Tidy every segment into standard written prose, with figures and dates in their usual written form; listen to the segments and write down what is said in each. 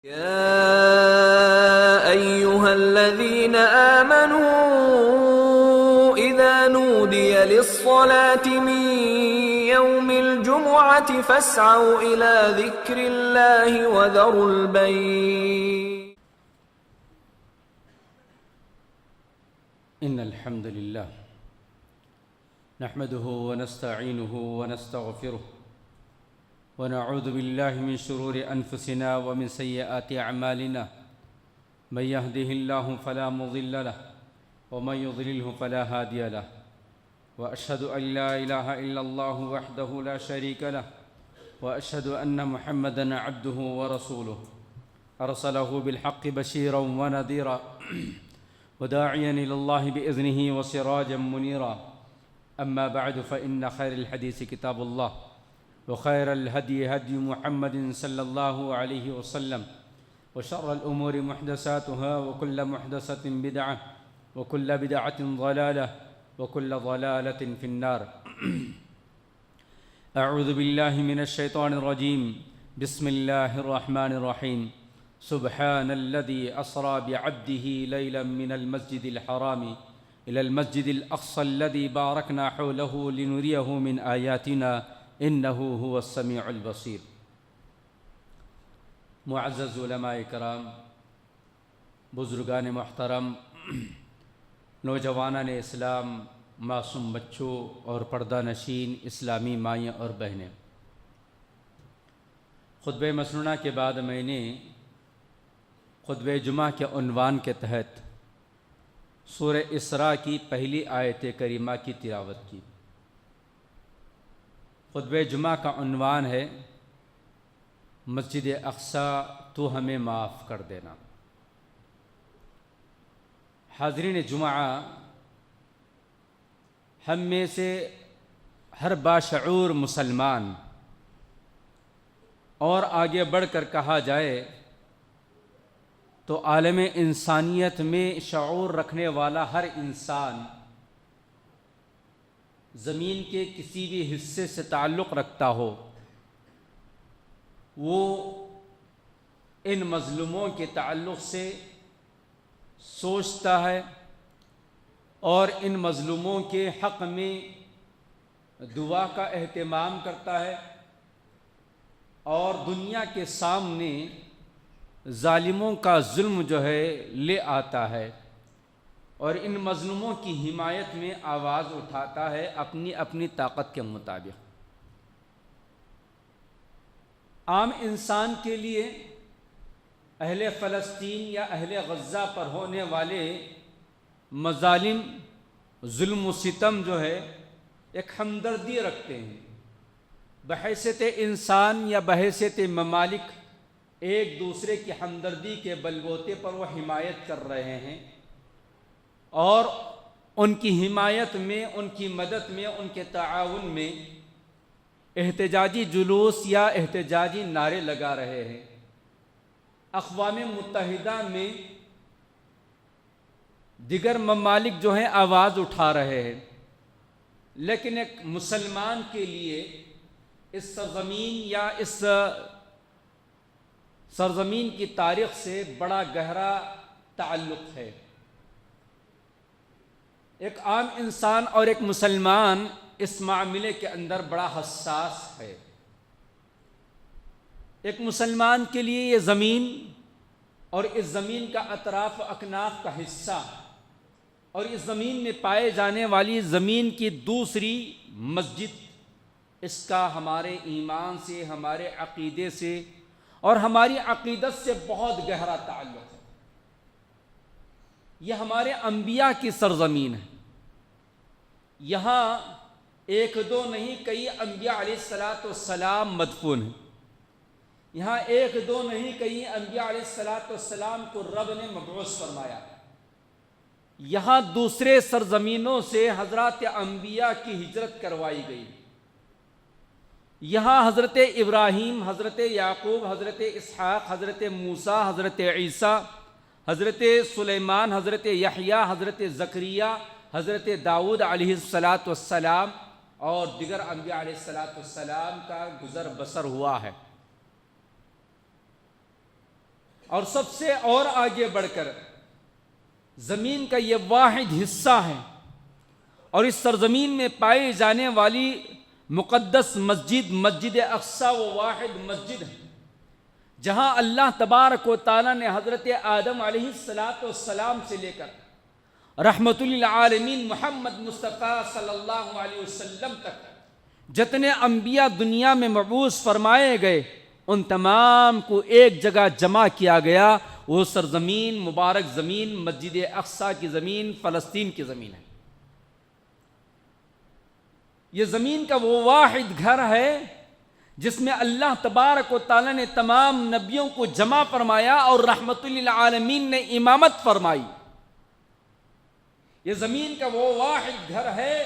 يا أيها الذين آمنوا إذا نودي للصلاة من يوم الجمعة فاسعوا إلى ذكر الله وذروا البيع. إن الحمد لله نحمده ونستعينه ونستغفره ونعوذ بالله من شرور أنفسنا ومن سيئات أعمالنا. من يهده الله فلا مضل له ومن يضلله فلا هادي له، وأشهد أن لا إله إلا الله وحده لا شريك له، وأشهد أن محمدًا عبده ورسوله أرسله بالحق بشيرا ونذيرا وداعيا إلى الله بإذنه وسراجا منيرا. أما بعد، فإن خير الحديث كتاب الله، وخير الهدي هدي محمد صلى الله عليه وسلم، وشر الأمور محدثاتها، وكل محدثة بدعة، وكل بدعة ضلالة، وكل ضلالة في النار. أعوذ بالله من الشيطان الرجيم. بسم الله الرحمن الرحيم. سبحان الذي أسرى بعبده ليلا من المسجد الحرام إلى المسجد الأقصى الذي باركنا حوله لنريه من آياتنا إنه هو السميع البصير. معزز علماء کرام، بزرگان محترم، نوجوانان اسلام، معصوم بچوں اور پردہ نشین اسلامی مائیں اور بہنیں، خطبہ مسنونہ کے بعد میں نے خطبہ جمعہ کے عنوان کے تحت سورہ اسراء کی پہلی آیت کریمہ کی تلاوت کی۔ خطبہ جمعہ کا عنوان ہے مسجد اقصیٰ تو ہمیں معاف کر دینا۔ حاضرین جمعہ، ہم میں سے ہر باشعور مسلمان، اور آگے بڑھ کر کہا جائے تو عالم انسانیت میں شعور رکھنے والا ہر انسان زمین کے کسی بھی حصے سے تعلق رکھتا ہو، وہ ان مظلوموں کے تعلق سے سوچتا ہے اور ان مظلوموں کے حق میں دعا کا اہتمام کرتا ہے، اور دنیا کے سامنے ظالموں کا ظلم جو ہے لے آتا ہے، اور ان مظلوموں کی حمایت میں آواز اٹھاتا ہے اپنی اپنی طاقت کے مطابق۔ عام انسان کے لیے اہل فلسطین یا اہل غزہ پر ہونے والے مظالم، ظلم و ستم جو ہے ایک ہمدردی رکھتے ہیں، بحیثیت انسان یا بحیثیت ممالک ایک دوسرے کی ہمدردی کے بلبوتے پر وہ حمایت کر رہے ہیں، اور ان کی حمایت میں، ان کی مدد میں، ان کے تعاون میں احتجاجی جلوس یا احتجاجی نعرے لگا رہے ہیں۔ اقوام متحدہ میں دیگر ممالک جو ہیں آواز اٹھا رہے ہیں، لیکن ایک مسلمان کے لیے اس سرزمین یا اس سرزمین کی تاریخ سے بڑا گہرا تعلق ہے۔ ایک عام انسان اور ایک مسلمان اس معاملے کے اندر بڑا حساس ہے۔ ایک مسلمان کے لیے یہ زمین اور اس زمین کا اطراف و اکناف کا حصہ اور اس زمین میں پائے جانے والی زمین کی دوسری مسجد، اس کا ہمارے ایمان سے، ہمارے عقیدے سے اور ہماری عقیدت سے بہت گہرا تعلق ہے۔ یہ ہمارے انبیاء کی سرزمین ہے۔ یہاں ایک دو نہیں، کئی انبیاء علیہ السلام مدفون ہیں۔ یہاں ایک دو نہیں، کئی انبیاء علیہ السلام کو رب نے مبعوث فرمایا۔ یہاں دوسرے سرزمینوں سے حضرات انبیاء کی ہجرت کروائی گئی۔ یہاں حضرت ابراہیم، حضرت یعقوب، حضرت اسحاق، حضرت موسیٰ، حضرت عیسیٰ، حضرت سلیمان، حضرت یحییٰ، حضرت زکریا، حضرت داؤد علیہ السلام اور دیگر انبیاء علیہ السلام کا گزر بسر ہوا ہے۔ اور سب سے اور آگے بڑھ کر زمین کا یہ واحد حصہ ہے، اور اس سرزمین میں پائی جانے والی مقدس مسجد مسجد اقصی وہ واحد مسجد ہے جہاں اللہ تبارک و تعالیٰ نے حضرت آدم علیہ السلام سے لے کر رحمت للعالمین محمد مصطفیٰ صلی اللہ علیہ وسلم تک جتنے انبیاء دنیا میں مبعوث فرمائے گئے ان تمام کو ایک جگہ جمع کیا گیا۔ وہ سرزمین مبارک زمین مسجد اقصی کی زمین فلسطین کی زمین ہے۔ یہ زمین کا وہ واحد گھر ہے جس میں اللہ تبارک و تعالیٰ نے تمام نبیوں کو جمع فرمایا اور رحمت للعالمین نے امامت فرمائی۔ یہ زمین کا وہ واحد گھر ہے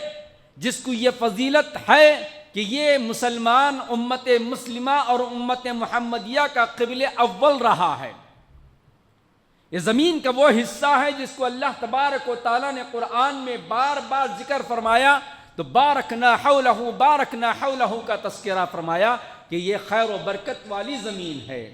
جس کو یہ فضیلت ہے کہ یہ مسلمان امت مسلمہ اور امت محمدیہ کا قبلہ اول رہا ہے۔ یہ زمین کا وہ حصہ ہے جس کو اللہ تبارک و تعالیٰ نے قرآن میں بار بار ذکر فرمایا تو بارکنا حولہ کا تذکرہ فرمایا کہ یہ خیر و برکت والی زمین ہے۔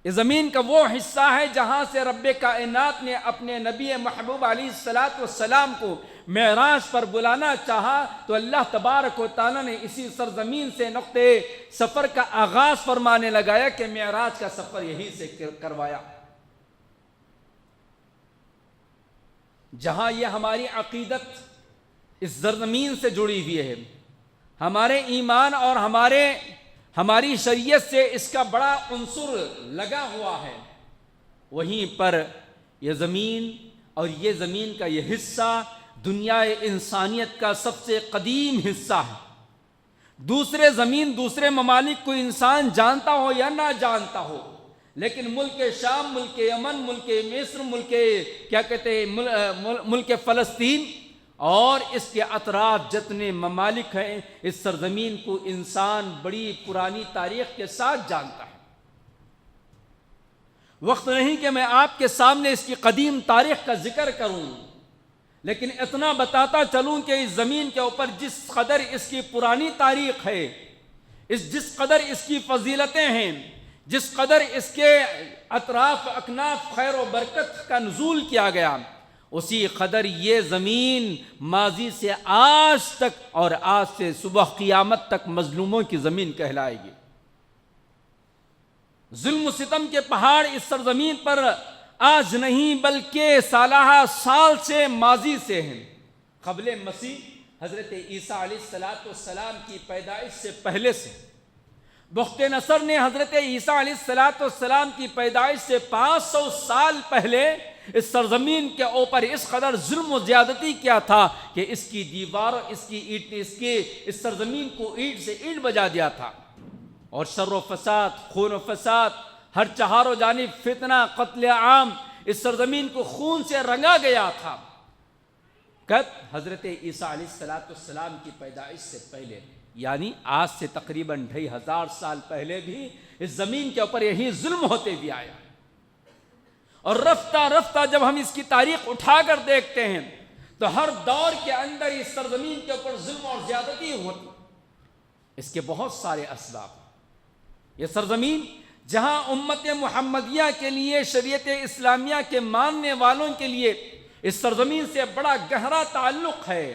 یہ زمین کا وہ حصہ ہے جہاں سے رب کائنات نے اپنے نبی محبوب علیہ السلام کو معراج پر بلانا چاہا تو اللہ تبارک و تعالیٰ نے اسی سرزمین سے نقطے سفر کا آغاز فرمانے لگایا کہ معراج کا سفر یہی سے کروایا، جہاں یہ ہماری عقیدت اس سرزمین سے جڑی ہوئی ہے، ہمارے ایمان اور ہماری شریعت سے اس کا بڑا عنصر لگا ہوا ہے، وہیں پر یہ زمین اور یہ زمین کا یہ حصہ دنیا انسانیت کا سب سے قدیم حصہ ہے۔ دوسرے زمین دوسرے ممالک کو انسان جانتا ہو یا نہ جانتا ہو، لیکن ملک شام، ملک یمن، ملک مصر، ملک فلسطین اور اس کے اطراف جتنے ممالک ہیں اس سرزمین کو انسان بڑی پرانی تاریخ کے ساتھ جانتا ہے۔ وقت نہیں کہ میں آپ کے سامنے اس کی قدیم تاریخ کا ذکر کروں، لیکن اتنا بتاتا چلوں کہ اس زمین کے اوپر جس قدر اس کی پرانی تاریخ ہے، جس قدر اس کی فضیلتیں ہیں، جس قدر اس کے اطراف اکناف خیر و برکت کا نزول کیا گیا، اسی قدر یہ زمین ماضی سے آج تک اور آج سے صبح قیامت تک مظلوموں کی زمین کہلائے گی۔ ظلم و ستم کے پہاڑ اس سرزمین پر آج نہیں بلکہ سالہ سال سے ماضی سے ہیں۔ قبل مسیح حضرت عیسیٰ علیہ السلام کی پیدائش سے پہلے سے بخت نصر نے حضرت عیسیٰ علیہ السلام کی پیدائش سے 500 سال پہلے اس سرزمین کے اوپر اس قدر ظلم و زیادتی کیا تھا کہ اس کی دیواروں، اس سرزمین کو اینٹ سے اینٹ بجا دیا تھا، اور شر و فساد، خون و فساد، ہر چہاروں جانب فتنہ، قتل عام اس سرزمین کو خون سے رنگا گیا تھا۔ کب؟ حضرت عیسیٰ علیہ السلام کی پیدائش سے پہلے، یعنی آج سے تقریباً 2500 سال پہلے بھی اس زمین کے اوپر یہی ظلم ہوتے بھی آیا، اور رفتہ رفتہ جب ہم اس کی تاریخ اٹھا کر دیکھتے ہیں تو ہر دور کے اندر اس سرزمین کے اوپر ظلم اور زیادتی ہوتی۔ اس کے بہت سارے اسباب۔ یہ سرزمین جہاں امت محمدیہ کے لیے، شریعت اسلامیہ کے ماننے والوں کے لیے اس سرزمین سے بڑا گہرا تعلق ہے،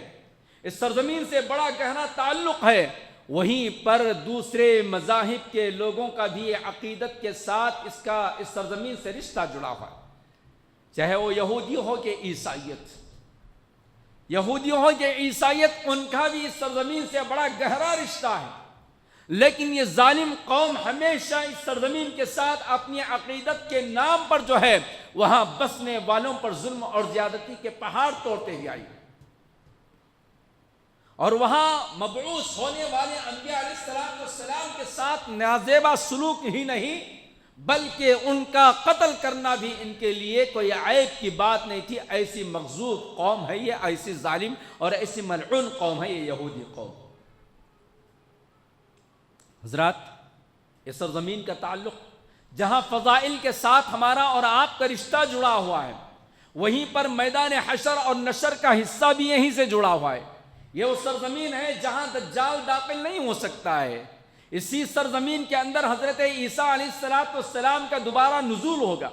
اس سرزمین سے بڑا گہرا تعلق ہے، وہیں پر دوسرے مذاہب کے لوگوں کا بھی عقیدت کے ساتھ اس سرزمین سے رشتہ جڑا ہوا ہے، چاہے وہ یہودی ہو کہ عیسائیت، یہودی ہو کہ عیسائیت، ان کا بھی اس سرزمین سے بڑا گہرا رشتہ ہے۔ لیکن یہ ظالم قوم ہمیشہ اس سرزمین کے ساتھ اپنی عقیدت کے نام پر جو ہے وہاں بسنے والوں پر ظلم اور زیادتی کے پہاڑ توڑتے ہوئے آئی، اور وہاں مبعوث ہونے والے انبیاء علیہ السلام کے ساتھ نازیبا سلوک ہی نہیں بلکہ ان کا قتل کرنا بھی ان کے لیے کوئی عیب کی بات نہیں تھی۔ ایسی مغضوب قوم ہے یہ، ایسی ظالم اور ایسی ملعون قوم ہے یہ یہودی قوم۔ حضرات، اس سرزمین کا تعلق جہاں فضائل کے ساتھ ہمارا اور آپ کا رشتہ جڑا ہوا ہے، وہیں پر میدان حشر اور نشر کا حصہ بھی یہیں سے جڑا ہوا ہے۔ یہ وہ سرزمین ہے جہاں دجال داخل نہیں ہو سکتا ہے، اسی سرزمین کے اندر حضرت عیسیٰ علیہ السلام کا دوبارہ نزول ہوگا.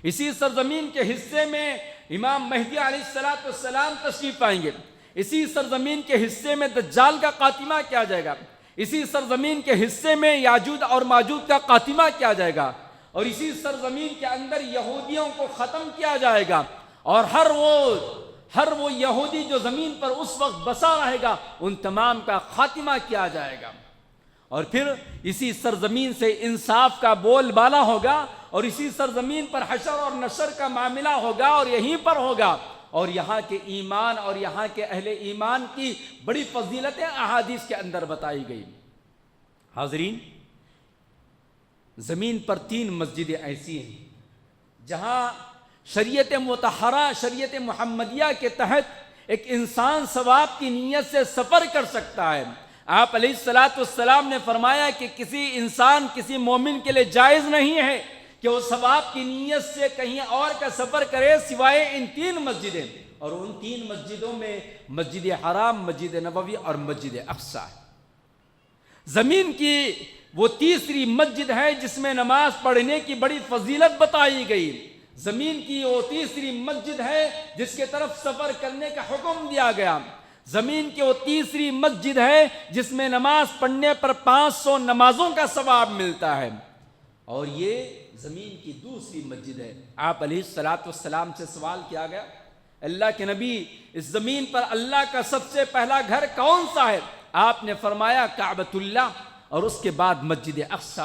اسی سرزمین کے حصے میں امام مہدی علیہ السلام تشریف پائیں گے. اسی سرزمین کے حصے میں دجال کا خاتمہ کیا جائے گا. اسی سرزمین کے حصے میں یاجوج اور ماجوج کا خاتمہ کیا جائے گا. اور اسی سرزمین کے اندر یہودیوں کو ختم کیا جائے گا. اور ہر وہ یہودی جو زمین پر اس وقت بسا رہے گا ان تمام کا خاتمہ کیا جائے گا. اور پھر اسی سرزمین سے انصاف کا بول بالا ہوگا اور اسی سرزمین پر حشر اور نشر کا معاملہ ہوگا اور یہیں پر ہوگا. اور یہاں کے ایمان اور یہاں کے اہل ایمان کی بڑی فضیلتیں احادیث کے اندر بتائی گئی. حاضرین، زمین پر 3 مسجدیں ایسی ہیں جہاں شریعت مطہرہ، شریعت محمدیہ کے تحت ایک انسان ثواب کی نیت سے سفر کر سکتا ہے. آپ علیہ السلام نے فرمایا کہ کسی انسان، کسی مومن کے لیے جائز نہیں ہے کہ وہ ثواب کی نیت سے کہیں اور کا سفر کرے سوائے ان 3 مسجدیں. اور ان 3 مسجدوں میں مسجد حرام، مسجد نبوی اور مسجد اقصی ہے. زمین کی وہ تیسری مسجد ہے جس میں نماز پڑھنے کی بڑی فضیلت بتائی گئی. زمین کی وہ تیسری مسجد ہے جس کے طرف سفر کرنے کا حکم دیا گیا. زمین کی وہ تیسری مسجد ہے جس میں نماز پڑھنے پر 500 نمازوں کا ثواب ملتا ہے. اور یہ زمین کی دوسری مسجد ہے. آپ علیہ السلام سے سوال کیا گیا، اللہ کے نبی، اس زمین پر اللہ کا سب سے پہلا گھر کون سا ہے؟ آپ نے فرمایا کعبۃ اللہ، اور اس کے بعد مسجد اقصی.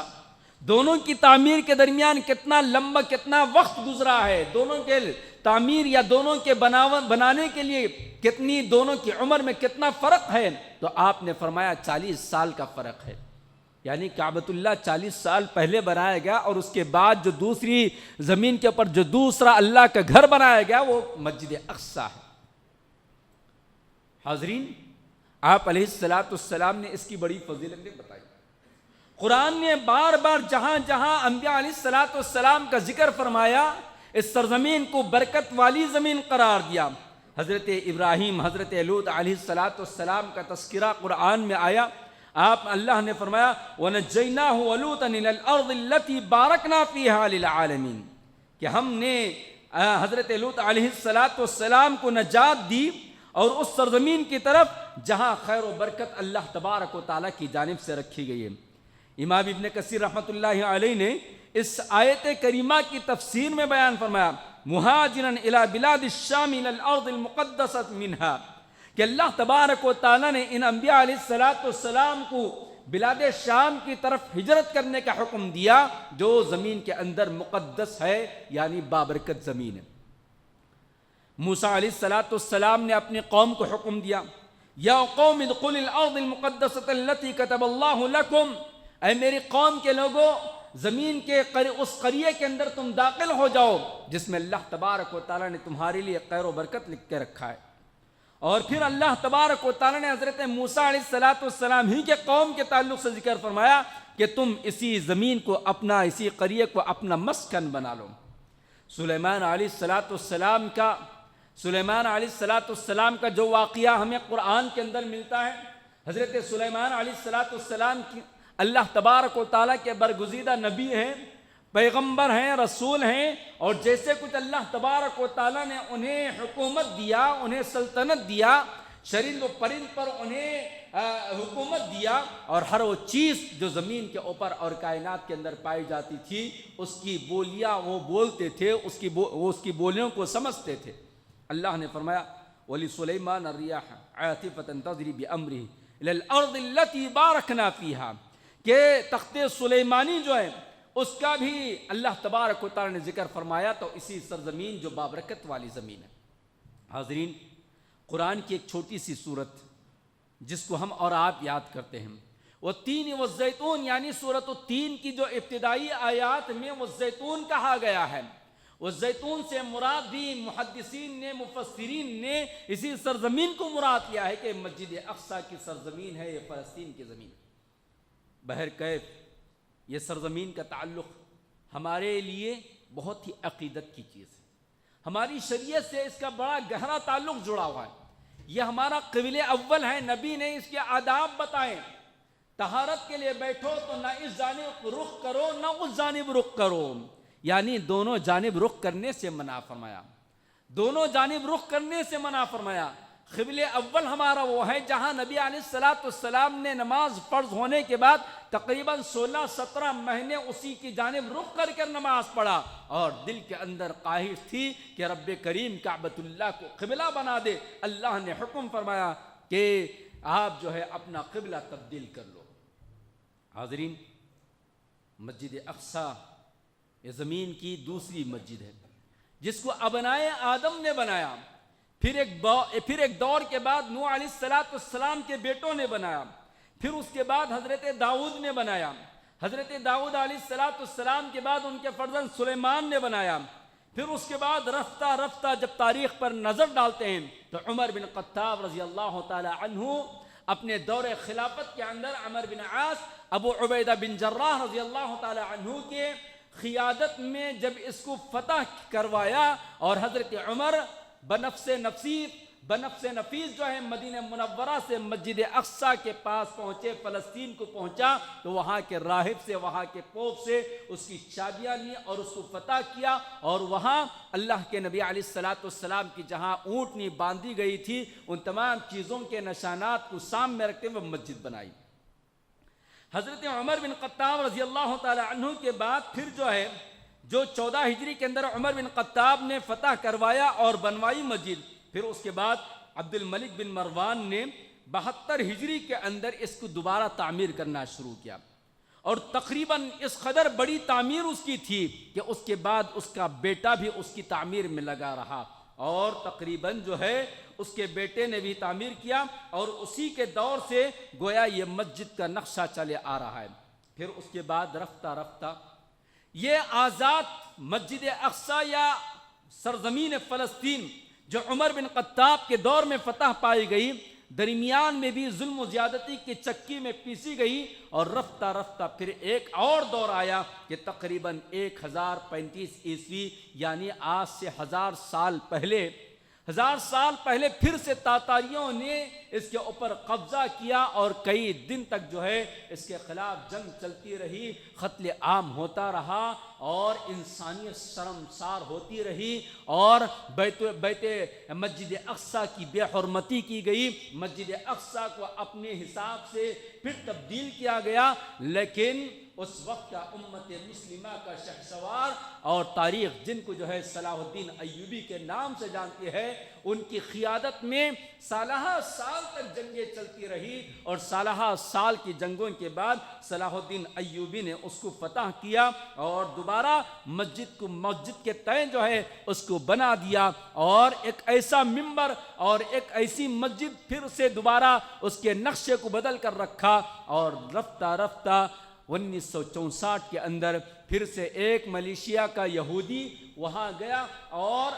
دونوں کی تعمیر کے درمیان کتنا لمبا، کتنا وقت گزرا ہے. دونوں کے تعمیر یا دونوں کے بنانے کے لیے کتنی، دونوں کی عمر میں کتنا فرق ہے؟ تو آپ نے فرمایا 40 سال کا فرق ہے. یعنی کعبۃ اللہ 40 سال پہلے بنایا گیا اور اس کے بعد جو دوسری زمین کے اوپر جو دوسرا اللہ کا گھر بنایا گیا وہ مسجد اقصی ہے. حاضرین، آپ علیہ السلام نے اس کی بڑی فضیلتیں بتائی. قرآن نے بار بار جہاں جہاں انبیاء علیہ السلام کا ذکر فرمایا اس سرزمین کو برکت والی زمین قرار دیا. حضرت ابراہیم، حضرت لوط علیہ السلام کا تذکرہ قرآن میں آیا. اللہ نے فرمایا وَنَجَّيْنَاهُ وَلُوطًا إِلَى الْأَرْضِ الَّتِي بَارَكْنَا فِيهَا لِلْعَالَمِينَ، کہ ہم نے حضرت لوط علیہ السلام کو نجات دی اور اس سرزمین کی طرف جہاں خیر و برکت اللہ تبارک و تعالیٰ کی جانب سے رکھی گئی ہے. امام ابن کثیر رحمۃ اللہ علیہ نے اس آیت کریمہ کی تفسیر میں بیان فرمایا مہاجرن الی بلاد الشام الی الارض المقدسۃ منہا، کہ اللہ تبارک و تعالیٰ نے ان انبیاء علیہ السلام کو بلاد شام کی طرف ہجرت کرنے کا حکم دیا جو زمین کے اندر مقدس ہے، یعنی بابرکت زمین ہے. موسیٰ علیہ السلام نے اپنی قوم کو حکم دیا یا قوم ادخلوا الارض المقدسۃ التي كتب اللہ لکم، اے میری قوم کے لوگوں زمین کے اس قریے کے اندر تم داخل ہو جاؤ جس میں اللہ تبارک و تعالیٰ نے تمہارے لیے خیر و برکت لکھ کے رکھا ہے. اور پھر اللہ تبارک و تعالیٰ نے حضرت موسیٰ علیہ السلام ہی کے قوم کے تعلق سے ذکر فرمایا کہ تم اسی زمین کو اپنا، اسی قریے کو اپنا مسکن بنا لو. سلیمان علیہ السلام کا جو واقعہ ہمیں قرآن کے اندر ملتا ہے، حضرت سلیمان علیہ السلام کی اللہ تبارک و تعالیٰ کے برگزیدہ نبی ہیں، پیغمبر ہیں، رسول ہیں، اور جیسے کچھ اللہ تبارک و تعالیٰ نے انہیں حکومت دیا، انہیں سلطنت دیا، شرند و پرند پر انہیں حکومت دیا، اور ہر وہ چیز جو زمین کے اوپر اور کائنات کے اندر پائی جاتی تھی اس کی بولیاں وہ بولتے تھے، وہ اس کی بولیوں کو سمجھتے تھے. اللہ نے فرمایا وَلِسُلَيْمَانَ الرِّيَاحَ عَاصِفَةً تَجْرِي بِأَمْرِهِ إِلَى الْأَرْضِ الَّتِي بَارَكْنَا فِيهَا، کہ تخت سلیمانی جو ہے اس کا بھی اللہ تبارک و تعالیٰ نے ذکر فرمایا تو اسی سرزمین جو بابرکت والی زمین ہے. حاضرین، قرآن کی ایک چھوٹی سی صورت جس کو ہم اور آپ یاد کرتے ہیں، وہ تین والزیتون، یعنی سورۃ التین کی جو ابتدائی آیات میں وہ زیتون کہا گیا ہے. وہ زیتون سے مراد بھی محدثین نے، مفسرین نے اسی سرزمین کو مراد کیا ہے کہ مسجد اقصی کی سرزمین ہے، یہ فلسطین کی زمین ہے. بہرکیف یہ سرزمین کا تعلق ہمارے لیے بہت ہی عقیدت کی چیز ہے. ہماری شریعت سے اس کا بڑا گہرا تعلق جڑا ہوا ہے. یہ ہمارا قبلہ اول ہے، نبی نے اس کے آداب بتائے. طہارت کے لیے بیٹھو تو نہ اس جانب رخ کرو نہ اس جانب رخ کرو، یعنی دونوں جانب رخ کرنے سے منع فرمایا، دونوں جانب رخ کرنے سے منع فرمایا۔ قبلہ اول ہمارا وہ ہے جہاں نبی علیہ السلام نے نماز فرض ہونے کے بعد تقریباً 16-17 مہینے اسی کی جانب رخ کر کر نماز پڑھا، اور دل کے اندر خواہش تھی کہ رب کریم کعبۃ اللہ کو قبلہ بنا دے۔ اللہ نے حکم فرمایا کہ آپ جو ہے اپنا قبلہ تبدیل کر لو۔ حاضرین، مسجد اقصی یہ زمین کی دوسری مسجد ہے جس کو ابنائے آدم نے بنایا، پھر ایک دور کے بعد نوح علیہ السلام کے بیٹوں نے بنایا، پھر اس کے بعد حضرت داؤد نے بنایا، حضرت داؤد علیہ السلام کے بعد ان کے فرزند سلیمان نے بنایا، پھر اس کے بعد رفتہ رفتہ جب تاریخ پر نظر ڈالتے ہیں تو عمر بن خطاب رضی اللہ تعالی عنہ اپنے دور خلافت کے اندر عمر بن عاص، ابو عبیدہ بن جراح رضی اللہ تعالی عنہ کے قیادت میں جب اس کو فتح کروایا، اور حضرت عمر بنفس نفیس جو ہے مدینہ منورہ سے مسجد اقصی کے پاس پہنچے، فلسطین کو پہنچا تو وہاں کے راہب سے، وہاں کے پوپ سے اس کی چابیاں لی اور اس کو فتح کیا، اور وہاں اللہ کے نبی علیہ السلام کی جہاں اونٹنی باندھی گئی تھی ان تمام چیزوں کے نشانات کو سامنے رکھتے ہوئے مسجد بنائی۔ حضرت عمر بن خطاب رضی اللہ تعالی عنہ کے بعد پھر جو 14 ہجری کے اندر عمر بن خطاب نے فتح کروایا اور بنوائی مسجد، پھر اس کے بعد عبد الملک بن مروان نے 72 ہجری کے اندر اس کو دوبارہ تعمیر کرنا شروع کیا، اور تقریباً اس قدر بڑی تعمیر اس کی تھی کہ اس کے بعد اس کا بیٹا بھی اس کی تعمیر میں لگا رہا، اور تقریباً جو ہے اس کے بیٹے نے بھی تعمیر کیا، اور اسی کے دور سے گویا یہ مسجد کا نقشہ چلے آ رہا ہے۔ پھر اس کے بعد رفتہ رفتہ یہ آزاد مسجد اقصی یا سرزمین فلسطین جو عمر بن خطاب کے دور میں فتح پائی گئی، درمیان میں بھی ظلم و زیادتی کی چکی میں پیسی گئی، اور رفتہ رفتہ پھر ایک اور دور آیا کہ تقریباً 1035 عیسوی یعنی آج سے 1000 سال پہلے پھر سے تاتاریوں نے اس کے اوپر قبضہ کیا، اور کئی دن تک جو ہے اس کے خلاف جنگ چلتی رہی، قتل عام ہوتا رہا، اور انسانیت شرمسار ہوتی رہی، اور بیت مسجد اقصی کی بے حرمتی کی گئی، مسجد اقصی کو اپنے حساب سے پھر تبدیل کیا گیا۔ لیکن اس وقت کا امت مسلمہ کا شہسوار اور تاریخ جن کو جو ہے صلاح الدین ایوبی کے نام سے جانتی ہے، ان کی قیادت میں سالہ سال تک جنگیں چلتی رہی، اور سالہ سال کی جنگوں کے بعد صلاح الدین ایوبی نے اس کو فتح کیا، اور دوبارہ مسجد کے تئیں جو ہے اس کو بنا دیا، اور ایک ایسا ممبر اور ایک ایسی مسجد پھر سے دوبارہ اس کے نقشے کو بدل کر رکھا، اور رفتہ رفتہ 1964 کے اندر پھر سے ایک ملیشیا کا یہودی وہاں گیا، اور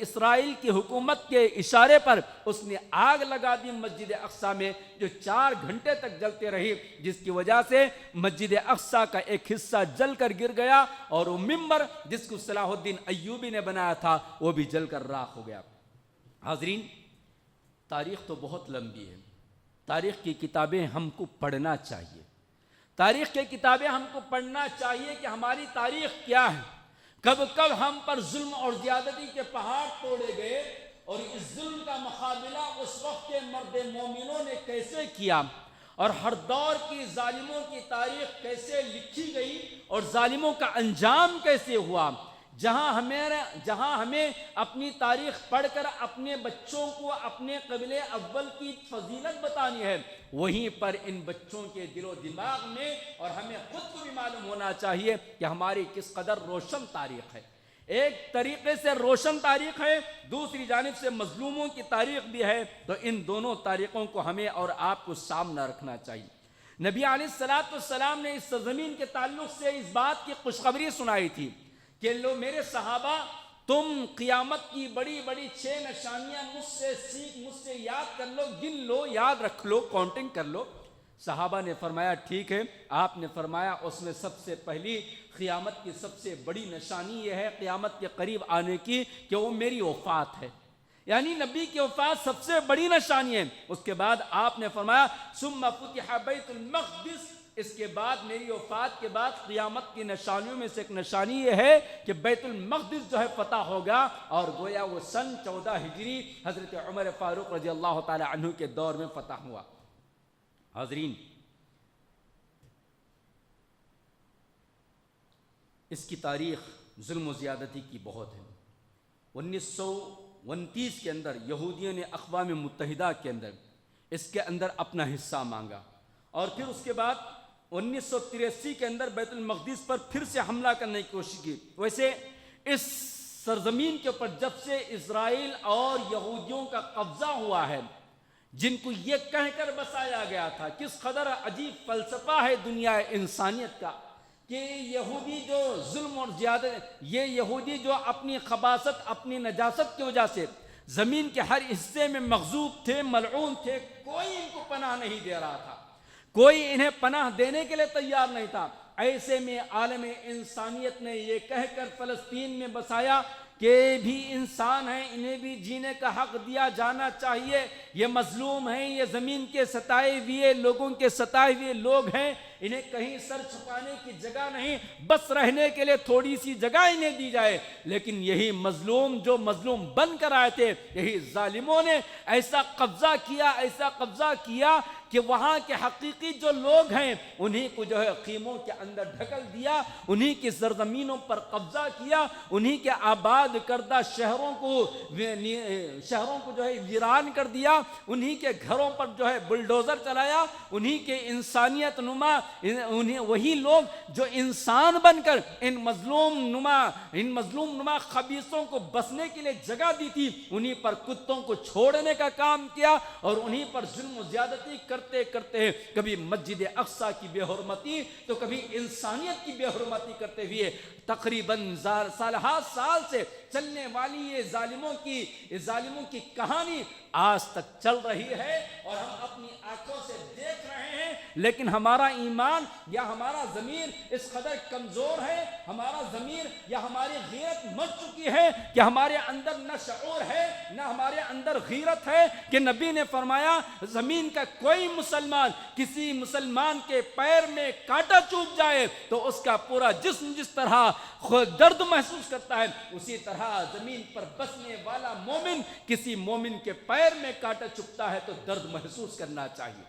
اسرائیل کی حکومت کے اشارے پر اس نے آگ لگا دی مسجد اقصی میں، جو 4 گھنٹے تک جلتے رہی، جس کی وجہ سے مسجد اقصی کا ایک حصہ جل کر گر گیا، اور وہ ممبر جس کو صلاح الدین ایوبی نے بنایا تھا وہ بھی جل کر راکھ ہو گیا۔ حاضرین، تاریخ تو بہت لمبی ہے، تاریخ کی کتابیں ہم کو پڑھنا چاہیے، تاریخ کی کتابیں ہم کو پڑھنا چاہیے کہ ہماری تاریخ کیا ہے، کب کب ہم پر ظلم اور زیادتی کے پہاڑ توڑے گئے، اور اس ظلم کا مقابلہ اس وقت کے مرد مومنوں نے کیسے کیا، اور ہر دور کی ظالموں کی تاریخ کیسے لکھی گئی، اور ظالموں کا انجام کیسے ہوا۔ جہاں ہمیں اپنی تاریخ پڑھ کر اپنے بچوں کو اپنے قبیلے اول کی فضیلت بتانی ہے، وہیں پر ان بچوں کے دل و دماغ میں اور ہمیں خود کو بھی معلوم ہونا چاہیے کہ ہماری کس قدر روشن تاریخ ہے۔ ایک طریقے سے روشن تاریخ ہے، دوسری جانب سے مظلوموں کی تاریخ بھی ہے، تو ان دونوں تاریخوں کو ہمیں اور آپ کو سامنے رکھنا چاہیے۔ نبی علیہ السلام نے اس سرزمین کے تعلق سے اس بات کی خوشخبری سنائی تھی کہ لو میرے صحابہ، تم قیامت کی بڑی بڑی 6 نشانیاں مجھ سے سیکھ، مجھ سے یاد کر لو، گن لو، یاد رکھ لو، کاؤنٹنگ کر لو۔ صحابہ نے فرمایا ٹھیک ہے۔ آپ نے فرمایا اس میں سب سے پہلی قیامت کی سب سے بڑی نشانی یہ ہے، قیامت کے قریب آنے کی، کہ وہ میری وفات ہے، یعنی نبی کی وفات سب سے بڑی نشانی ہے۔ اس کے بعد آپ نے فرمایا ثم فتح بیت المقدس، اس کے بعد میری وفات کے بعد قیامت کی نشانیوں میں سے ایک نشانی یہ ہے کہ بیت المقدس جو ہے فتح ہوگا، اور گویا وہ سن 14 ہجری حضرت عمر فاروق رضی اللہ تعالی عنہ کے دور میں فتح ہوا۔ حاضرین، اس کی تاریخ ظلم و زیادتی کی بہت ہے۔ 1929 کے اندر یہودیوں نے اقوام متحدہ کے اندر اس کے اندر اپنا حصہ مانگا، اور پھر اس کے بعد 1983 کے اندر بیت المقدس پر پھر سے حملہ کرنے کی کوشش کی۔ ویسے اس سرزمین کے اوپر جب سے اسرائیل اور یہودیوں کا قبضہ ہوا ہے، جن کو یہ کہہ کر بسایا گیا تھا، کس قدر عجیب فلسفہ ہے دنیا انسانیت کا کہ یہودی جو ظلم اور زیادت، یہ یہودی جو اپنی خباثت، اپنی نجاست کی وجہ سے زمین کے ہر حصے میں مغضوب تھے، ملعون تھے، کوئی ان کو پناہ نہیں دے رہا تھا، کوئی انہیں پناہ دینے کے لیے تیار نہیں تھا۔ ایسے میں عالم انسانیت نے یہ کہہ کر فلسطین میں بسایا کہ بھی انسان ہیں، انہیں بھی جینے کا حق دیا جانا چاہیے، یہ مظلوم ہیں، یہ زمین کے ستائے ہوئے لوگوں کے ستائے ہوئے لوگ ہیں، انہیں کہیں سر چھپانے کی جگہ نہیں، بس رہنے کے لیے تھوڑی سی جگہ انہیں دی جائے۔ لیکن یہی مظلوم جو مظلوم بن کر آئے تھے، یہی ظالموں نے ایسا قبضہ کیا کہ وہاں کے حقیقی جو لوگ ہیں انہی کو جو ہے خیموں کے اندر ڈھکل دیا، انہی کی سرزمینوں پر قبضہ کیا، انہی کے آباد کردہ شہروں کو جو ہے ویران کر دیا، انہی کے گھروں پر جو ہے بلڈوزر چلایا، انہی کے انسانیت نما وہی لوگ جو انسان بن کر ان مظلوم نما خبیثوں کو بسنے کے لیے جگہ دی تھی، انہی پر کتوں کو چھوڑنے کا کام کیا، اور انہی پر ظلم و زیادتی کرتے کرتے کبھی مسجد اقصی کی بے حرمتی تو کبھی انسانیت کی بے حرمتی کرتے ہوئے تقریباً سال سے چلنے والی یہ ظالموں کی کہانی آج تک چل رہی ہے، اور ہم اپنی آنکھوں سے دیکھ رہے ہیں، لیکن ہمارا ایمان یا ہمارا ضمیر اس قدر کمزور ہے، ہمارا ضمیر یا ہماری غیرت مر چکی ہے کہ ہمارے اندر نہ شعور ہے، نہ ہمارے اندر غیرت ہے کہ نبی نے فرمایا زمین کا کوئی مسلمان کسی مسلمان کے پیر میں کانٹا چوب جائے تو اس کا پورا جسم جس طرح درد محسوس کرتا ہے، اسی طرح زمین پر بسنے والا مومن کسی مومن کے پیر میں کانٹا چبھتا ہے تو درد محسوس کرنا چاہیے۔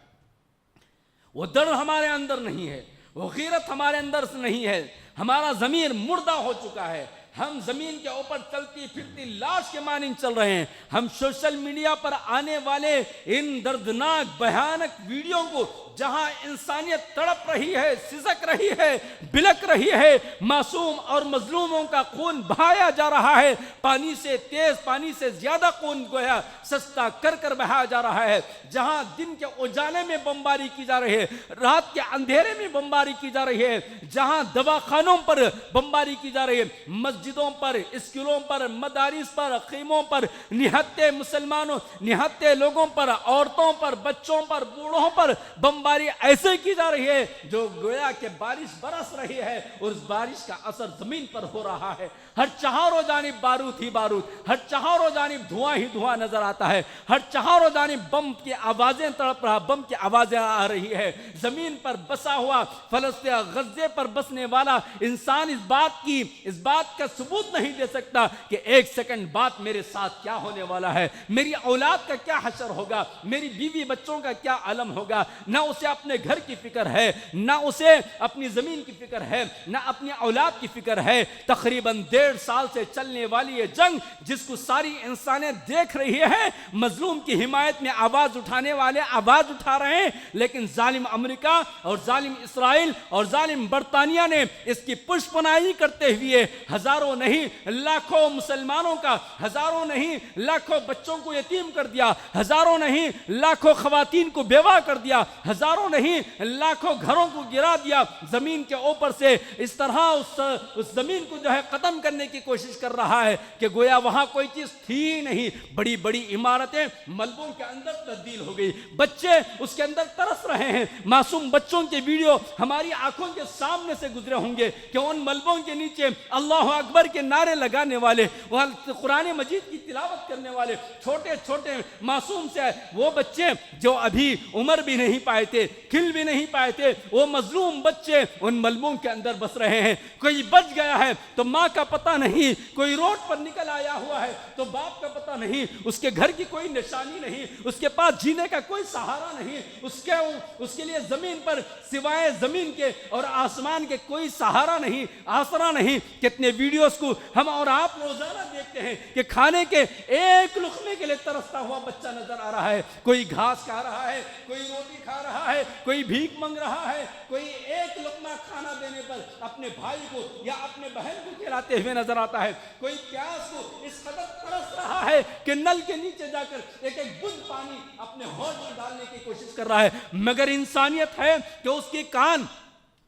وہ درد ہمارے اندر نہیں ہے، وہ غیرت ہمارے اندر سے نہیں ہے، ہمارا ضمیر مردہ ہو چکا ہے، ہم زمین کے اوپر چلتی پھرتی لاش کے مانند چل رہے ہیں۔ ہم سوشل میڈیا پر آنے والے ان دردناک بھیانک ویڈیو کو جہاں انسانیت تڑپ رہی ہے، سسک رہی ہے، بلک رہی ہے، معصوم اور مظلوموں کا خون بہایا جا رہا ہے، پانی سے تیز، پانی سے زیادہ خون گویا سستا کر کر بہایا جا رہا ہے، جہاں دن کے اجالے میں بمباری کی جا رہی ہے، رات کے اندھیرے میں بمباری کی جا رہی ہے، جہاں دواخانوں پر بمباری کی جا رہی ہے، مسجدوں پر، اسکولوں پر، مدارس پر، خیموں پر، نہتے مسلمانوں، نہتے لوگوں پر، عورتوں پر، بچوں پر، بوڑھوں پر بمباری ایسے کی جا رہی ہے جو گویا کہ بارش برس رہی ہے اور اس بارش کا اثر زمین پر ہو رہا ہے۔ ہر چہاروں جانب بارود ہی بارود، ہر چہاروں جانب دھواں ہی دھواں نظر آتا ہے، ہر چہاروں جانب بم کی آوازیں تڑپ رہا، بم کی آوازیں آ رہی ہے۔ زمین پر بسا ہوا فلسطین، غزے پر بسنے والا انسان اس بات کا ثبوت نہیں دے سکتا کہ ایک سیکنڈ بعد میرے ساتھ کیا ہونے والا ہے، میری اولاد کا کیا حشر ہوگا، میری بیوی بچوں کا کیا عالم ہوگا۔ نہ اسے اپنے گھر کی فکر ہے، نہ اسے اپنی زمین کی فکر ہے، نہ اپنی اولاد کی فکر ہے۔ تقریباً 1.5 سال سے چلنے والی یہ جنگ جس کو ساری انسانیت دیکھ رہی ہے، مظلوم کی حمایت میں آواز اٹھانے والے آواز اٹھا رہے ہیں، لیکن ظالم امریکہ اور ظالم اسرائیل اور ظالم برطانیہ نے اس کی پشپناہی کرتے ہوئے ہزاروں نہیں لاکھوں مسلمانوں کا، ہزاروں نہیں لاکھوں بچوں کو یتیم کر دیا، ہزاروں نہیں لاکھوں خواتین کو بیوہ کر دیا، ہزاروں ہزاروں نہیں لاکھوں گھروں کو گرا دیا زمین کے اوپر سے. اس طرح اس زمین کو جو ہے ختم کرنے کی کوشش کر رہا ہے کہ گویا وہاں کوئی چیز تھی نہیں. بڑی بڑی عمارتیں ملبوں کے اندر تبدیل ہو گئی. بچے اس کے اندر ترس رہے ہیں. معصوم بچوں کے ویڈیو ہماری آنکھوں کے سامنے سے گزرے ہوں گے کہ ان ملبوں کے نیچے اللہ اکبر کے نعرے لگانے والے, قرآن مجید کی تلاوت کرنے والے چھوٹے چھوٹے معصوم سے وہ بچے جو ابھی عمر بھی نہیں پائے تھے, کھل بھی نہیں پائے تھے, وہ مظلوم بچے ان ملبوں کے اندر بس رہے ہیں. کوئی بچ گیا ہے تو ماں کا پتہ نہیں, کوئی روڈ پر نکل آیا ہوا ہے تو باپ کا پتہ نہیں, اس کے گھر کی کوئی نشانی نہیں, اس کے پاس جینے کا کوئی سہارا نہیں, اس کے لیے زمین پر سوائے زمین کے اور آسمان کے کوئی سہارا نہیں, آسرا نہیں. کتنے ویڈیوز کو ہم اور آپ روزانہ دیکھتے ہیں کہ کھانے کے ایک لقمے کے لیے ترستا ہوا بچہ نظر آ رہا ہے. کوئی گھاس کھا رہا ہے, کوئی روٹی کھا رہا ہے, کوئی بھیک مانگ رہا ہے, کوئی ایک لقمہ کھانا دینے پر اپنے بھائی کو یا اپنے بہن کو کھلاتے ہوئے نظر آتا ہے. کوئی پیاس کو اس قدر ترس رہا ہے کہ نل کے نیچے جا کر ایک ایک بند پانی اپنے ہونٹ میں ڈالنے کی کوشش کر رہا ہے. مگر انسانیت ہے کہ اس کے کان,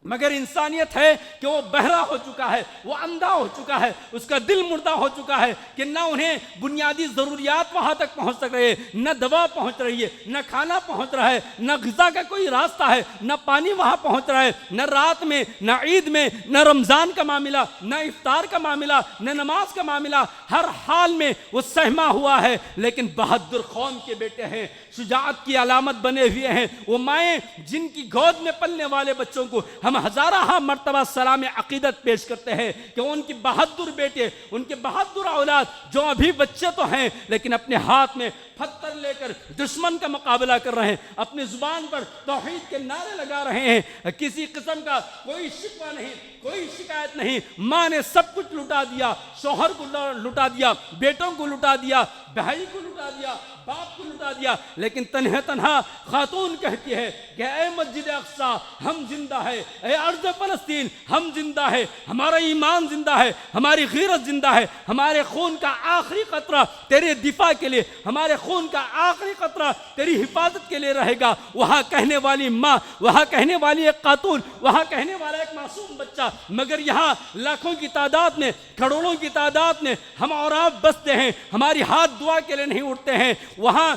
مگر انسانیت ہے کہ وہ بہرا ہو چکا ہے, وہ اندھا ہو چکا ہے, اس کا دل مردہ ہو چکا ہے کہ نہ انہیں بنیادی ضروریات وہاں تک پہنچ سک رہے, نہ دوا پہنچ رہی ہے, نہ کھانا پہنچ رہا ہے, نہ غذا کا کوئی راستہ ہے, نہ پانی وہاں پہنچ رہا ہے, نہ رات میں, نہ عید میں, نہ رمضان کا معاملہ, نہ افطار کا معاملہ, نہ نماز کا معاملہ. ہر حال میں وہ سہما ہوا ہے. لیکن بہادر قوم کے بیٹے ہیں, شجاعت کی علامت بنے ہوئے ہیں. وہ مائیں جن کی گود میں پلنے والے بچوں کو ہم ہزارہ مرتبہ سلام عقیدت پیش کرتے ہیں کہ ان کی بہادر بیٹے, ان کے بہادر اولاد جو ابھی بچے تو ہیں لیکن اپنے ہاتھ میں پتھر لے کر دشمن کا مقابلہ کر رہے ہیں, اپنی زبان پر توحید کے نعرے لگا رہے ہیں. کسی قسم کا کوئی شکوہ نہیں, کوئی شکایت نہیں. ماں نے سب کچھ لٹا دیا, شوہر کو لٹا دیا, بیٹوں کو لٹا دیا, بھائی کو لٹا دیا, باپ کو لٹا دیا. لیکن تنہا خاتون کہتی ہے کہ اے مسجد اقصی ہم زندہ ہے, اے ارض فلسطین ہم زندہ ہے, ہمارا ایمان زندہ ہے, ہماری غیرت زندہ ہے, ہمارے خون کا آخری قطرہ تیرے دفاع کے لیے, ہمارے خون کا آخری قطرہ تیری حفاظت کے لیے رہے گا. وہاں کہنے والی ماں, وہاں کہنے والی ایک خاتون, وہاں کہنے والا ایک معصوم بچہ. مگر یہاں لاکھوں کی تعداد میں, کروڑوں کی تعداد میں ہم اور آپ بستے ہیں, ہماری ہاتھ دعا کے لیے نہیں اٹھتے ہیں. وہاں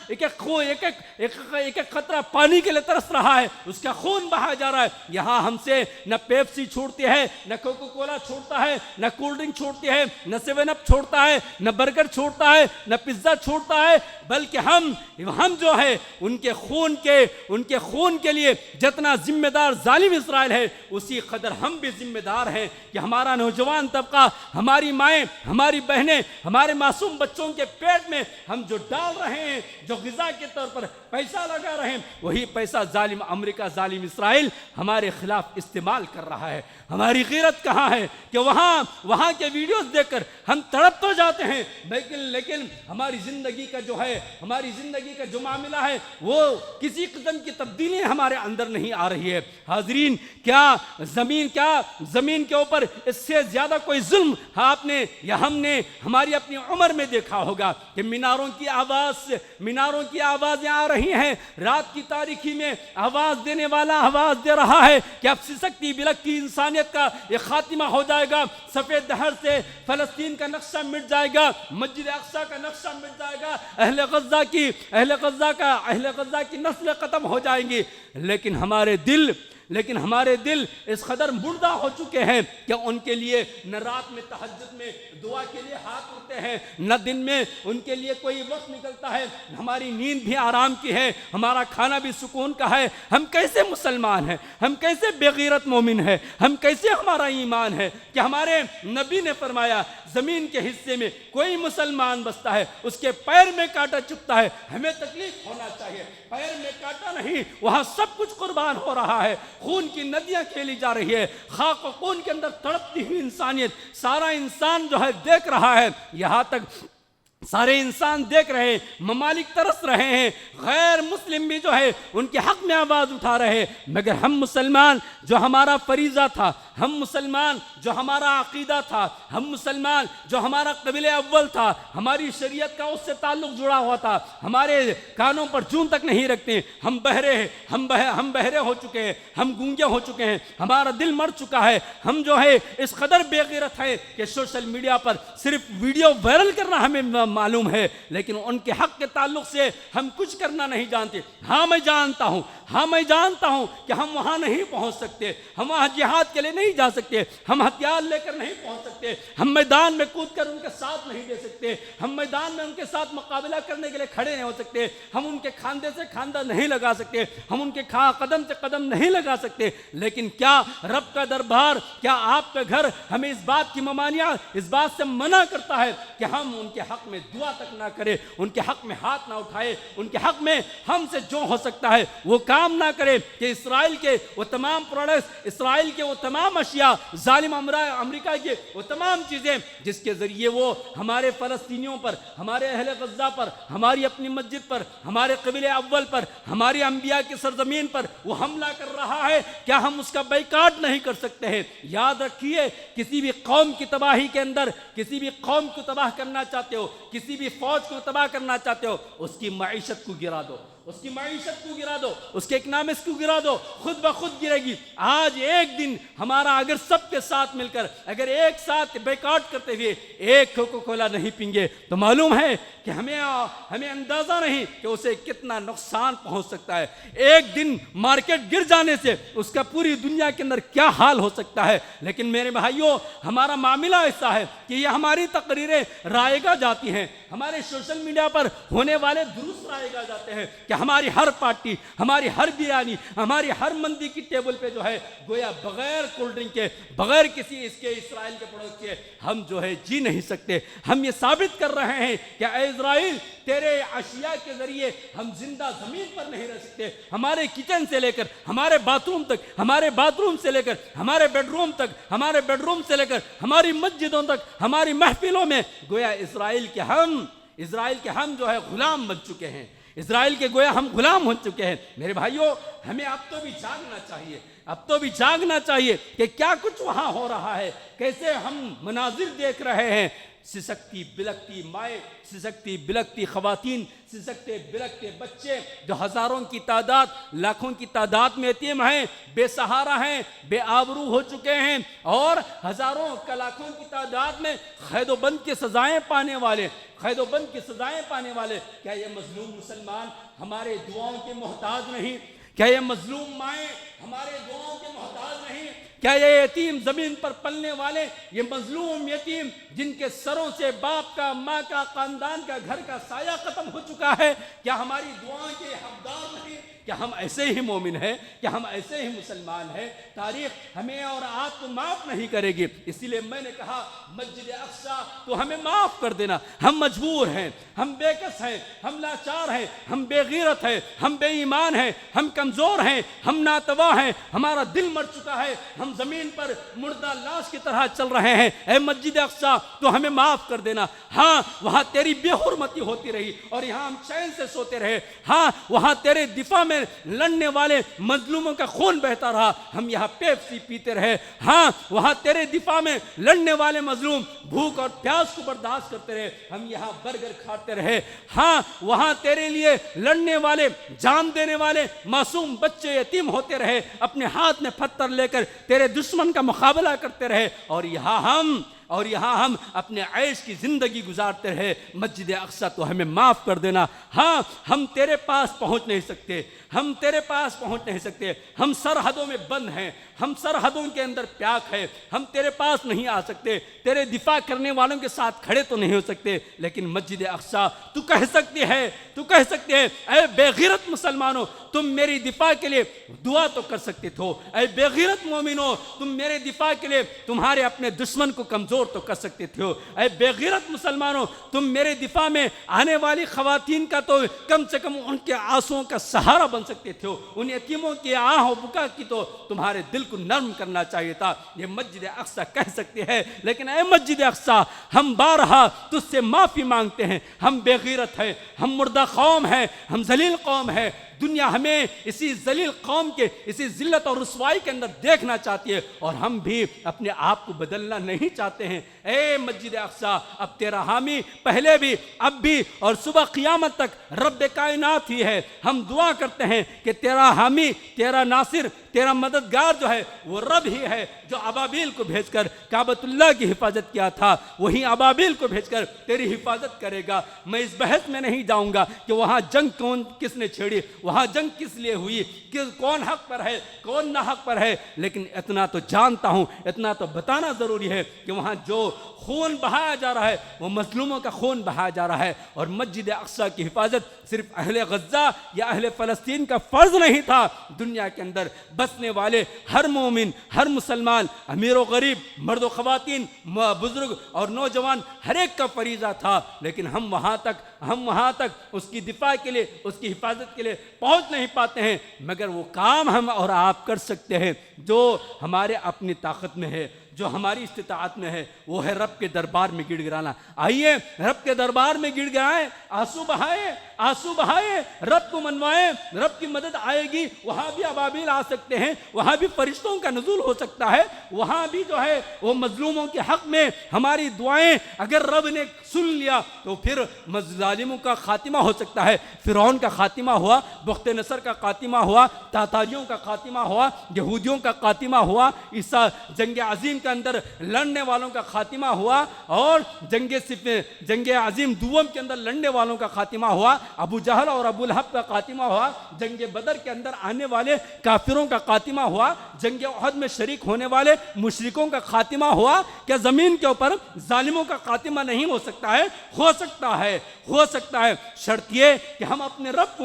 ایک ایک قطرہ پانی کے لیے ترس رہا ہے, اس کا خون بہا جا رہا ہے. یہاں ہم سے نہ پیپسی چھوڑتی ہے, نہ کوکو کولا چھوڑتا ہے, نہ کولڈ ڈرنک چھوڑتی ہے, نہ 7 اپ چھوڑتا ہے, نہ برگر چھوڑتا ہے, نہ پیزا چھوڑتا ہے. بلکہ ہم جو ہے ان کے خون کے لیے جتنا ذمہ دار ظالم اسرائیل ہے اسی قدر ہم بھی ذمہ دار ہیں کہ ہمارا نوجوان طبقہ, ہماری مائیں, ہماری بہنیں, ہمارے معصوم بچوں کے پیٹ میں ہم جو ڈال رہے ہیں, جو غذا کے طور پر پیسہ لگا رہے ہیں, وہی پیسہ ظالم امریکہ, ظالم اسرائیل ہمارے خلاف استعمال کر رہا ہے. ہماری غیرت کہاں ہے کہ وہاں کے ویڈیوز دیکھ کر ہم تڑپ تو جاتے ہیں, لیکن ہماری زندگی کا جو معاملہ ہے وہ کسی قسم کی تبدیلی ہمارے اندر نہیں آ رہی ہے. حاضرین, کیا زمین کے اوپر اس سے زیادہ کوئی ظلم آپ نے یا ہم نے ہماری اپنی عمر میں دیکھا ہوگا کہ میناروں کی آوازیں آ رہی ہیں, رات کی تاریکی میں آواز دینے والا آواز دے رہا ہے کہ اب سسکتی بلکتی انسانیت کا یہ خاتمہ ہو جائے گا, سفید دہر سے فلسطین کا نقشہ مٹ جائے گا, مسجد اقصی کا نقشہ مٹ جائے گا, اہل غزہ کی نسلیں ختم ہو جائیں گی. لیکن ہمارے دل اس قدر مردہ ہو چکے ہیں کہ ان کے لیے نہ رات میں تہجد میں دعا کے لیے ہاتھ اٹھتے ہیں, نہ دن میں ان کے لیے کوئی وقت نکلتا ہے. ہماری نیند بھی آرام کی ہے, ہمارا کھانا بھی سکون کا ہے. ہم کیسے مسلمان ہیں, ہم کیسے بے غیرت مومن ہیں, ہم کیسے ہمارا ایمان ہے کہ ہمارے نبی نے فرمایا زمین کے حصے میں کوئی مسلمان بستا ہے اس کے پیر میں کانٹا چبھتا ہے, ہمیں تکلیف ہونا چاہیے. پیر میں کانٹا نہیں, وہاں سب کچھ قربان ہو رہا ہے, خون کی ندیاں کھیلی جا رہی ہے, خاک و خون کے اندر تڑپتی ہوئی انسانیت, سارا انسان جو ہے دیکھ رہا ہے. یہاں تک سارے انسان دیکھ رہے ہیں, ممالک ترس رہے ہیں, غیر مسلم بھی جو ہے ان کے حق میں آواز اٹھا رہے ہیں. مگر ہم مسلمان جو ہمارا فریضہ تھا, ہم مسلمان جو ہمارا عقیدہ تھا، ہم مسلمان جو ہمارا قبیلہ اول تھا، ہماری شریعت کا اس سے تعلق جڑا ہوا تھا، ہمارے کانوں پر جون تک نہیں رکھتے، ہم بہرے ہیں، ہم بہرے ہو چکے ہیں، ہم گونگے ہو چکے ہیں، ہمارا دل مر چکا ہے، ہم جو ہے اس قدر بے غیرت ہے کہ سوشل میڈیا پر صرف ویڈیو وائرل کرنا ہمیں معلوم ہے، لیکن ان کے حق کے تعلق سے ہم کچھ کرنا نہیں جانتے۔ ہاں میں جانتا ہوں کہ ہم وہاں نہیں پہنچ سکتے، ہم وہاں جہاد کے لیے نہیں جا سکتے، ہم ہتھیار لے کر نہیں پہنچ سکتے، ہم میدان میں کود کر ان کے ساتھ نہیں دے سکتے، ہم میدان میں ان کے ساتھ مقابلہ کرنے کے لیے کھڑے نہیں ہو سکتے، ہم ان کے کھاندے سے کھاندہ نہیں لگا سکتے، ہم ان کے قدم سے قدم نہیں لگا سکتے، لیکن کیا رب کا دربار، کیا آپ کا گھر ہمیں اس بات کی ممانعت، اس بات سے منع کرتا ہے کہ ہم ان کے حق میں دعا تک نہ کریں، ان کے حق میں ہاتھ نہ اٹھائے، ان کے حق میں ہم سے جو ہو سکتا ہے وہ کام نہ کرے کہ اسرائیل کے وہ تمام پروڈکٹس، اسرائیل کے وہ تمام اشیاء، ظالم امریکہ کے وہ تمام چیزیں جس کے ذریعے وہ ہمارے فلسطینیوں پر، ہمارے اہل غزہ پر، ہماری اپنی مسجد پر، ہمارے قبیلہ اول پر، ہماری انبیاء کی سرزمین پر وہ حملہ کر رہا ہے، کیا ہم اس کا بائیکاٹ نہیں کر سکتے ہیں؟ یاد رکھیے، کسی بھی قوم کی تباہی کے اندر، کسی بھی قوم کو تباہ کرنا چاہتے ہو، کسی بھی فوج کو تباہ کرنا چاہتے ہو، اس کی معیشت کو گرا دو، اس کی معیشت کو گرا دو، اس کے اکنامکس کو گرا دو، خود بخود گرے گی۔ آج ایک دن ہمارا اگر سب کے ساتھ مل کر اگر ایک ساتھ بیکاٹ کرتے ہوئے ایک کوکا کولا نہیں پئیں گے تو معلوم ہے کہ ہمیں اندازہ نہیں کہ اسے کتنا نقصان پہنچ سکتا ہے۔ ایک دن مارکیٹ گر جانے سے اس کا پوری دنیا کے اندر کیا حال ہو سکتا ہے۔ لیکن میرے بھائیوں، ہمارا معاملہ ایسا ہے کہ یہ ہماری تقریریں رائگاں جاتی ہیں، ہمارے سوشل میڈیا پر ہونے والے درست رائگاں جاتے ہیں کہ ہماری ہر پارٹی، ہماری ہر بریانی، ہماری ہر مندی کی ٹیبل پہ جو ہے گویا بغیر کولڈ ڈرنک کے، بغیر کسی اس کے اسرائیل کے پروڈکٹ کے ہم جو ہے جی نہیں سکتے۔ ہم یہ ثابت کر رہے ہیں کہ اے اسرائیل، تیرے اشیاء کے ذریعے ہم زندہ زمین پر نہیں رہ سکتے۔ ہمارے کچن سے لے کر ہمارے باتھ روم تک، ہمارے باتھ روم سے لے کر ہمارے بیڈ روم تک، ہمارے بیڈ روم سے لے کر ہماری مسجدوں تک، ہماری محفلوں میں گویا اسرائیل کے ہم جو ہے غلام بن چکے ہیں، اسرائیل کے گویا ہم غلام ہو چکے ہیں۔ میرے بھائیوں، ہمیں اب تو بھی جاگنا چاہیے کہ کیا کچھ وہاں ہو رہا ہے، کیسے ہم مناظر دیکھ رہے ہیں۔ سسکتی بلکتی مائیں، سسکتی بلکتی خواتین، سسکتے بلکتے بچے جو ہزاروں کی تعداد، لاکھوں کی تعداد میں یتیم ہیں، بے سہارا ہیں، بے آبرو ہو چکے ہیں، اور ہزاروں لاکھوں کی تعداد میں قید و بند کی سزائیں پانے والے، کیا یہ مظلوم مسلمان ہمارے دعاؤں کے محتاج نہیں؟ کیا یہ مظلوم مائیں ہمارے دعاؤں کے محتاج نہیں؟ کیا یہ یتیم زمین پر پلنے والے، یہ مظلوم یتیم جن کے سروں سے باپ کا، ماں کا، خاندان کا، گھر کا سایہ ختم ہو چکا ہے، کیا ہماری دعاؤں کے حقدار نہیں؟ کیا ہم ایسے ہی مومن ہیں؟ کیا ہم ایسے ہی مسلمان ہیں؟ تاریخ ہمیں اور آپ کو معاف نہیں کرے گی۔ اسی لیے میں نے کہا مسجد اقصی تو ہمیں معاف کر دینا، ہم مجبور ہیں، ہم بے کس ہیں، ہم لاچار ہیں، ہم بے غیرت ہیں، ہم بے ایمان ہیں، ہم کمزور ہیں، ہم ناتواں ہیں، ہمارا دل مر چکا ہے، ہم زمین پر مردہ لاش کی طرح چل رہے ہیں۔ اے مسجد اقصی تو ہمیں معاف کر دینا۔ ہاں، وہاں تیری بے حرمتی ہوتی رہی اور یہاں ہم چین سے سوتے رہے۔ ہاں، وہاں تیرے دفاع میں لڑنے والے مظلوموں کا خون بہتا رہا، ہم یہاں پیپسی پیتے رہے۔ ہاں، وہاں تیرے دفاع میں لڑنے والے مظلوم بھوک اور پیاس کو برداشت کرتے رہے، ہم یہاں برگر کھاتے رہے۔ ہاں، وہاں تیرے لیے لڑنے والے، جان دینے والے معصوم بچے یتیم ہوتے رہے، اپنے ہاتھ میں پتھر لے کر تیرے دشمن کا مقابلہ کرتے رہے، اور یہاں ہم اپنے عیش کی زندگی گزارتے رہے۔ مسجد اقصی تو ہمیں معاف کر دینا۔ ہاں، ہم تیرے پاس پہنچ نہیں سکتے، ہم سرحدوں میں بند ہیں، ہم سرحدوں کے اندر پیاک ہیں، ہم تیرے پاس نہیں آ سکتے، تیرے دفاع کرنے والوں کے ساتھ کھڑے تو نہیں ہو سکتے، لیکن مسجد اقصی تو کہہ سکتے ہیں اے بے غیرت مسلمانوں، تم میری دفاع کے لیے دعا تو کر سکتے تھو، اے بے غیرت مومنوں، تم میرے دفاع کے لیے تمہارے اپنے دشمن کو کمزور تو کر سکتے تھو، اے بے غیرت مسلمانوں، تم میرے دفاع میں آنے والی خواتین کا تو کم سے کم ان کے آنسوؤں کا سہارا بن سکتے تھے، ان یتیموں کی آہ و بکا کی تو تمہارے دل کو نرم کرنا چاہیے تھا۔ یہ مسجد اقصی کہہ سکتے ہیں، لیکن اے مسجد اقصی، ہم بارہا تجھ سے معافی مانگتے ہیں، ہم بے غیرت ہیں، ہم مردہ قوم ہیں، ہم ذلیل قوم ہیں، دنیا ہمیں اسی ذلیل قوم کے اسی ذلت اور رسوائی کے اندر دیکھنا چاہتی ہے، اور ہم بھی اپنے آپ کو بدلنا نہیں چاہتے ہیں۔ اے مسجد اقصی، اب تیرا حامی پہلے بھی، اب بھی، اور صبح قیامت تک رب کائنات ہی ہے۔ ہم دعا کرتے ہیں کہ تیرا حامی، تیرا ناصر، تیرا مددگار جو ہے وہ رب ہی ہے، جو ابابیل کو بھیج کر کعبۃ اللہ کی حفاظت کیا تھا، وہی ابابیل کو بھیج کر تیری حفاظت کرے گا۔ میں اس بحث میں نہیں جاؤں گا کہ وہاں جنگ کس نے چھیڑی، وہاں جنگ کس لیے ہوئی، کون حق پر ہے، کون نہ حق پر ہے، لیکن اتنا تو جانتا ہوں، اتنا تو بتانا ضروری ہے کہ وہاں جو خون بہایا جا رہا ہے وہ مظلوموں کا خون بہایا جا رہا ہے۔ اور مسجد اقصی کی حفاظت صرف اہل غزہ یا اہل فلسطین کا فرض نہیں تھا، دنیا کے اندر بسنے والے ہر مومن، ہر مسلمان، امیر و غریب، مرد و خواتین، بزرگ اور نوجوان، ہر ایک کا فریضہ تھا۔ لیکن ہم وہاں تک اس کی دفاع کے لیے، اس کی حفاظت کے لیے پہنچ نہیں پاتے ہیں، مگر وہ کام ہم اور آپ کر سکتے ہیں جو ہمارے اپنی طاقت میں ہے، جو ہماری استطاعت میں ہے، وہ ہے رب کے دربار میں گڑ گڑانا۔ آئیے رب کے دربار میں گڑ گڑائیں، آنسو بہائیں، رب کو منوائیں، رب کی مدد آئے گی۔ وہاں بھی ابابیل آ سکتے ہیں، وہاں بھی فرشتوں کا نزول ہو سکتا ہے، وہاں بھی جو ہے وہ مظلوموں کے حق میں ہماری دعائیں اگر رب نے سن لیا تو پھر ظالموں کا خاتمہ ہو سکتا ہے۔ فرعون کا خاتمہ ہوا، بخت نصر کا خاتمہ ہوا، تاتاریوں کا خاتمہ ہوا، یہودیوں کا خاتمہ ہوا، عیسیٰ جنگ عظیم کے اندر لڑنے والوں کا خاتمہ ہوا، اور جنگ عظیم دوم کے اندر لڑنے والوں کا خاتمہ ہوا، ابو جہل اور ابو لہب کا خاتمہ ہوا، جنگ بدر کے اندر آنے والے کافروں کا خاتمہ ہوا، جنگ احد میں شریک ہونے والے مشرکوں کا خاتمہ ہوا۔ کیا زمین کے اوپر ظالموں کا خاتمہ نہیں ہو سکتا ہے؟ ہو سکتا ہے، شرط یہ کہ ہم اپنے رب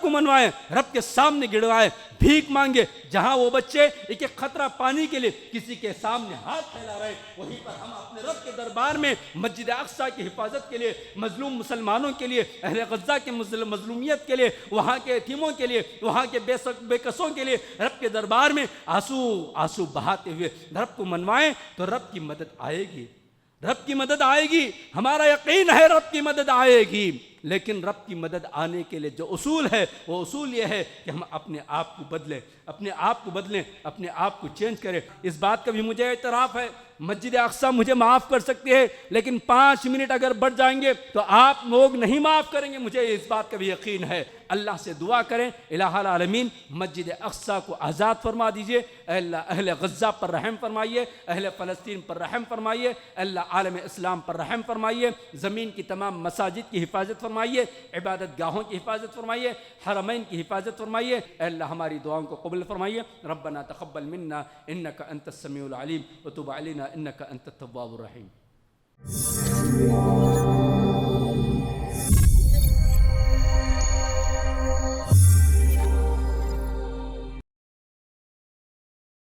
کو منوائیں، رب کے سامنے گڑوائیں، بھیک مانگے۔ جہاں وہ بچے ایک خطرہ پانی کے لیے کسی کے سامنے ہاتھ پھیلا رہے، وہیں پر ہم اپنے رب کے دربار میں مسجد اقصی کی حفاظت کے لیے، مظلوم مسلمانوں کے لیے، اہل غزہ کے مظلومیت کے لیے، وہاں کے یتیموں کے لیے، وہاں کے بے کسوں کے لیے رب کے دربار میں آنسو بہاتے ہوئے رب کو منوائیں، تو رب کی مدد آئے گی۔ ہمارا یقین ہے رب کی مدد آئے گی، لیکن رب کی مدد آنے کے لیے جو اصول ہے، وہ اصول یہ ہے کہ ہم اپنے آپ کو بدلیں، اپنے آپ کو چینج کریں۔ اس بات کا بھی مجھے اعتراف ہے، مسجد اقصی مجھے معاف کر سکتی ہے، لیکن 5 منٹ اگر بڑھ جائیں گے تو آپ لوگ نہیں معاف کریں گے، مجھے اس بات کا بھی یقین ہے۔ اللہ سے دعا کریں، الہ العالمین مسجد اقصی کو آزاد فرما دیجئے۔ اے اللہ اہل غزہ پر رحم فرمائیے، اہل فلسطین پر رحم فرمائیے، اے اللہ عالم اسلام پر رحم فرمائیے، زمین کی تمام مساجد کی حفاظت فرمائیے، عبادت گاہوں کی حفاظت فرمائیے، حرمین کی حفاظت فرمائیے۔ اے اللہ ہماری دعاؤں کو قبول فرمائیے۔ ربنا تقبل منا انک انت السمیع العلیم وتب علینا انک انت التواب الرحیم۔